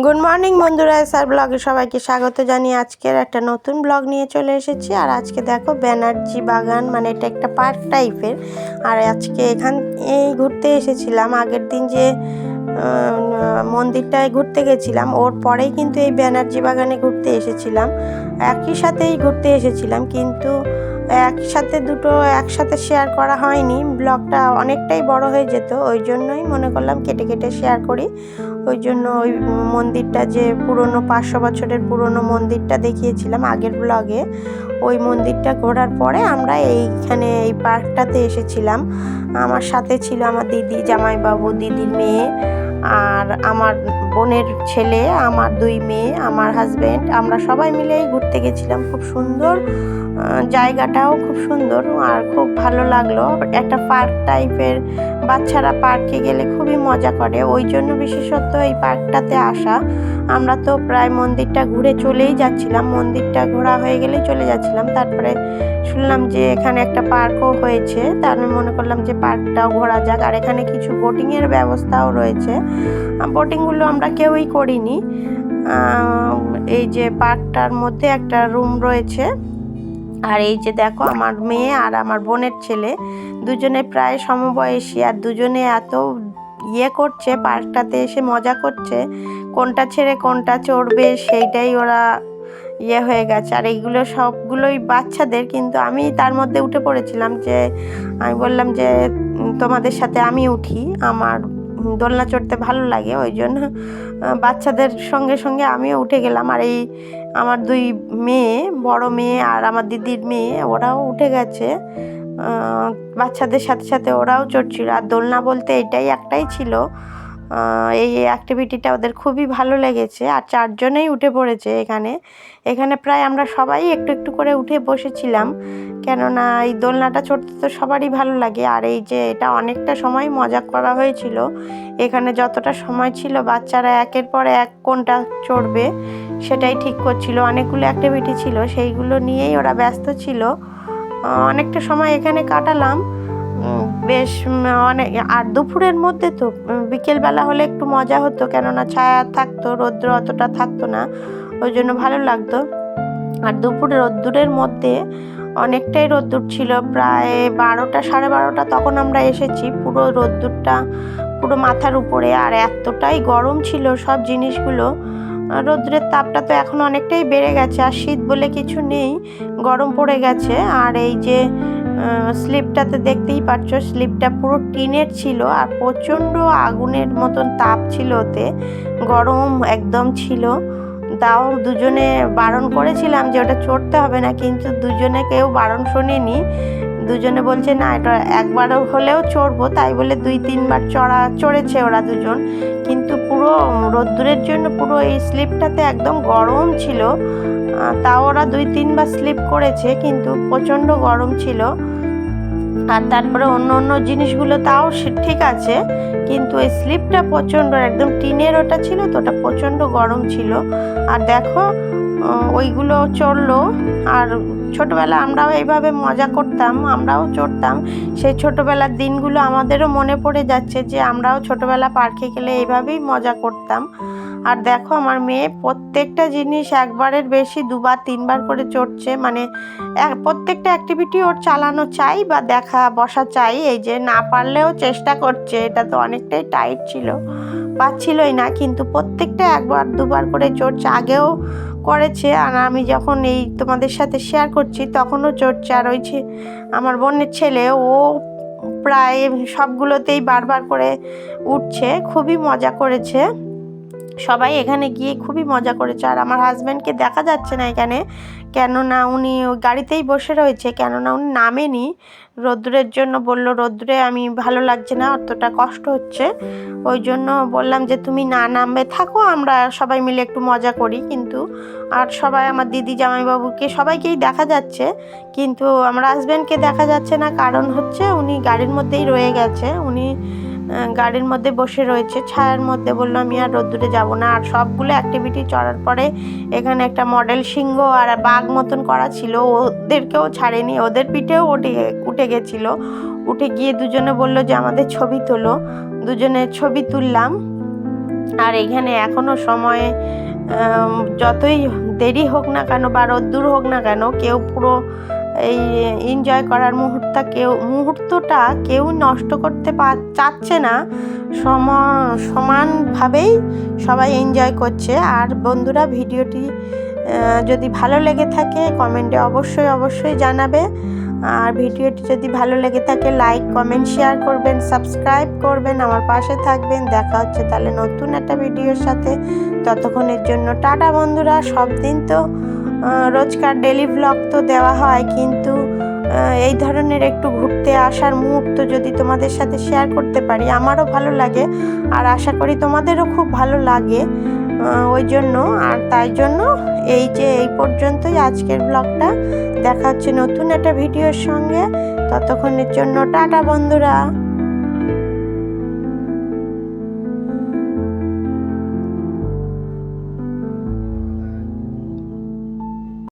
Good morning বন্ধুরা, SR ব্লগে সবাইকে স্বাগত জানিয়ে আজকের একটা নতুন ব্লগ নিয়ে চলে এসেছি। আর আজকে দেখো ব্যানার্জি বাগান, মানে এটা একটা পার্ক টাইপের। আর আজকে এই ঘুরতে এসেছিলাম। আগের দিন যে মন্দিরটায় ঘুরতে গেছিলাম, ওর পরেই কিন্তু এই ব্যানার্জি বাগানে ঘুরতে এসেছিলাম। একই সাথেই ঘুরতে এসেছিলাম, কিন্তু দুটো একসাথে শেয়ার করা হয়নি। ব্লগটা অনেকটাই বড় হয়ে যেত, ওই জন্যই মনে করলাম কেটে কেটে শেয়ার করি। ওই জন্য ওই মন্দিরটা, যে পুরনো 500 বছরের পুরনো মন্দিরটা দেখিয়েছিলাম আগের ব্লগে, ওই মন্দিরটা ঘোরার পরে আমরা এইখানে এই পার্কটাতে এসেছিলাম। আমার সাথে ছিল আমার দিদি, জামাইবাবু, দিদির মেয়ে, আর আমার বোনের ছেলে, আমার 2 মেয়ে, আমার হাজব্যান্ড। আমরা সবাই মিলেই ঘুরতে গেছিলাম। খুব সুন্দর জায়গাটাও, খুব সুন্দর আর খুব ভালো লাগলো। একটা পার্ক টাইপের, বাচ্চারা পার্কে গেলে খুবই মজা করে, ওই জন্য বিশেষত এই পার্কটাতে আসা। আমরা তো প্রায় মন্দিরটা ঘুরে চলেই যাচ্ছিলাম, মন্দিরটা ঘোরা হয়ে গেলেই চলে যাচ্ছিলাম। তারপরে শুনলাম যে এখানে একটা পার্কও হয়েছে, তার আমি মনে করলাম যে পার্কটাও ঘোরা যাক। আর এখানে কিছু বোটিংয়ের ব্যবস্থাও রয়েছে। বোটিংগুলো আমরা কেউই করিনি। এই যে পার্কটার মধ্যে একটা রুম রয়েছে। আর এই যে দেখো আমার মেয়ে আর আমার বোনের ছেলে, দুজনে প্রায় সমবয়সী, আর দুজনে এত করছে, পার্কটাতে এসে মজা করছে, কোনটা ছেড়ে কোনটা চড়বে সেইটাই ওরা হয়ে গেছে। আর এইগুলো সবগুলোই বাচ্চাদের, কিন্তু আমি তার মধ্যে উঠে পড়েছিলাম। যে আমি বললাম যে তোমাদের সাথে আমি উঠি, আমার দোলনা চড়তে ভালো লাগে, ওই জন্য বাচ্চাদের সঙ্গে সঙ্গে আমিও উঠে গেলাম। আর এই আমার 2 মেয়ে, বড় মেয়ে আর আমার দিদির মেয়ে, ওরাও উঠে গেছে। বাচ্চাদের সাথে সাথে ওরাও চড়ছিল। আর দোলনা বলতে এটাই একটাই ছিল। এই অ্যাক্টিভিটিটা ওদের খুবই ভালো লেগেছে। আর 4 জনেই উঠে পড়েছে এখানে প্রায় আমরা সবাই একটু একটু করে উঠে বসেছিলাম, কেননা এই দোলনাটা চড়তে তো সবারই ভালো লাগে। আর এই যে এটা অনেকটা সময় মজা করা হয়েছিল। এখানে যতটা সময় ছিল বাচ্চারা একের পর এক কোনটা চড়বে সেটাই ঠিক করছিল। অনেকগুলো অ্যাক্টিভিটি ছিল, সেইগুলো নিয়েই ওরা ব্যস্ত ছিল। অনেকটা সময় এখানে কাটালাম বেশ অনেক। আর দুপুরের মধ্যে তো বিকেলবেলা হলে একটু মজা হতো, কেননা ছায়া থাকতো, রৌদ্র অতটা থাকতো না, ওই জন্য ভালো লাগতো। আর দুপুরে রোদ্দুরের মধ্যে অনেকটাই রোদ্দুর ছিল, প্রায় 12টা 12:30 তখন আমরা এসেছি। পুরো রোদ্দুরটা পুরো মাথার উপরে, আর এতটাই গরম ছিল সব জিনিসগুলো। রোদ্রের তাপটা তো এখন অনেকটাই বেড়ে গেছে, আর শীত বলে কিছু নেই, গরম পড়ে গেছে। আর এই যে স্লিপটাতে দেখতেই পাচ্ছ, স্লিপটা পুরো টিনের ছিল, আর প্রচণ্ড আগুনের মতন তাপ ছিল, ওতে গরম একদম ছিল। তাও দুজনে বারণ করেছিলাম যে ওটা চড়তে হবে না, কিন্তু দুজনে কেউ বারণ শোনেনি। দুজনে বলছে না, এটা একবার হলেও চড়বো, তাই বলে 2-3 বার চড়েছে ওরা দুজন। কিন্তু পুরো রোদ্দুরের জন্য পুরো এই স্লিপটাতে একদম গরম ছিল। তাও ওরা 2-3 বার স্লিপ করেছে, কিন্তু প্রচণ্ড গরম ছিল। আর তারপরে অন্য অন্য জিনিসগুলো তাও ঠিক আছে, কিন্তু এই স্লিপটা প্রচণ্ড, একদম টিনের ওটা ছিল তো, ওটা প্রচণ্ড গরম ছিল। আর দেখো ওইগুলো চড়লো। আর ছোটবেলা আমরাও এইভাবে মজা করতাম, আমরাও চড়তাম। সেই ছোটবেলার দিনগুলো আমাদেরও মনে পড়ে যাচ্ছে, যে আমরাও ছোটবেলা পার্কে গেলে এইভাবেই মজা করতাম। আর দেখো আমার মেয়ে প্রত্যেকটা জিনিস একবারের বেশি 2-3 বার করে চড়ছে, মানে প্রত্যেকটা অ্যাক্টিভিটি ওর চালানো চাই বা দেখা বসা চাই। এই যে না পারলেও চেষ্টা করছে, এটা তো অনেকটাই টাইট ছিল, পাচ্ছিলই না, কিন্তু প্রত্যেকটা 1-2 বার করে চড়ছে। আগেও করেছে, আর আমি যখন এই তোমাদের সাথে শেয়ার করছি তখনও চড়ছে। আর ওই আমার বোনের ছেলে, ও প্রায় সবগুলোতেই বারবার করে উঠছে, খুবই মজা করেছে। সবাই এখানে গিয়ে খুবই মজা করেছে। আর আমার হাজব্যান্ডকে দেখা যাচ্ছে না এখানে, কেননা উনি গাড়িতেই বসে রয়েছে, কেননা উনি নামেনি রোদ্দুরের জন্য। বলল রোদ্দুরে আমি ভালো লাগছে না, অতটা কষ্ট হচ্ছে, ওই জন্য বললাম যে তুমি না নামবে, থাকো, আমরা সবাই মিলে একটু মজা করি। কিন্তু আর সবাই, আমার দিদি, জামাইবাবুকে সবাইকেই দেখা যাচ্ছে, কিন্তু আমার হাজব্যান্ডকে দেখা যাচ্ছে না। কারণ হচ্ছে উনি গাড়ির মধ্যেই রয়ে গেছে, উনি গাড়ির মধ্যে বসে রয়েছে ছায়ার মধ্যে। বললো আমি আর রোদ্দুরে যাব না। আর সবগুলো অ্যাক্টিভিটি চড়ার পরে এখানে একটা মডেল সিংহ আর বাঘ মতন করা ছিল, ওদেরকেও ছাড়েনি, ওদের পিঠেও উঠে গেছিলো। উঠে গিয়ে দুজনে বললো যে আমাদের ছবি তোলো, দুজনে ছবি তুললাম। আর এখানে এখনও সময় যতই দেরি হোক না কেন বা রোদ্দুর হোক না কেন, কেউ পুরো এই এনজয় করার মুহূর্তটা কেউ নষ্ট করতে চাচ্ছে না। সমানভাবেই সবাই এনজয় করছে। আর বন্ধুরা, ভিডিওটি যদি ভালো লেগে থাকে কমেন্টে অবশ্যই জানাবে। আর ভিডিওটি যদি ভালো লেগে থাকে লাইক কমেন্ট শেয়ার করবেন, সাবস্ক্রাইব করবেন, আমার পাশে থাকবেন। দেখা হচ্ছে তাহলে নতুন একটা ভিডিওর সাথে। ততক্ষণের জন্য টাটা বন্ধুরা। সব দিন তো রোজকার ডেলি ব্লগ তো দেওয়া হয়, কিন্তু এই ধরনের একটু ঘুরতে আসার মুহূর্ত যদি তোমাদের সাথে শেয়ার করতে পারি আমারও ভালো লাগে, আর আশা করি তোমাদেরও খুব ভালো লাগে। ওই জন্য আর তাই জন্য এই পর্যন্তই আজকের ব্লগটা। দেখা হচ্ছে নতুন একটা ভিডিওর সঙ্গে। ততক্ষণের জন্য টাটা বন্ধুরা।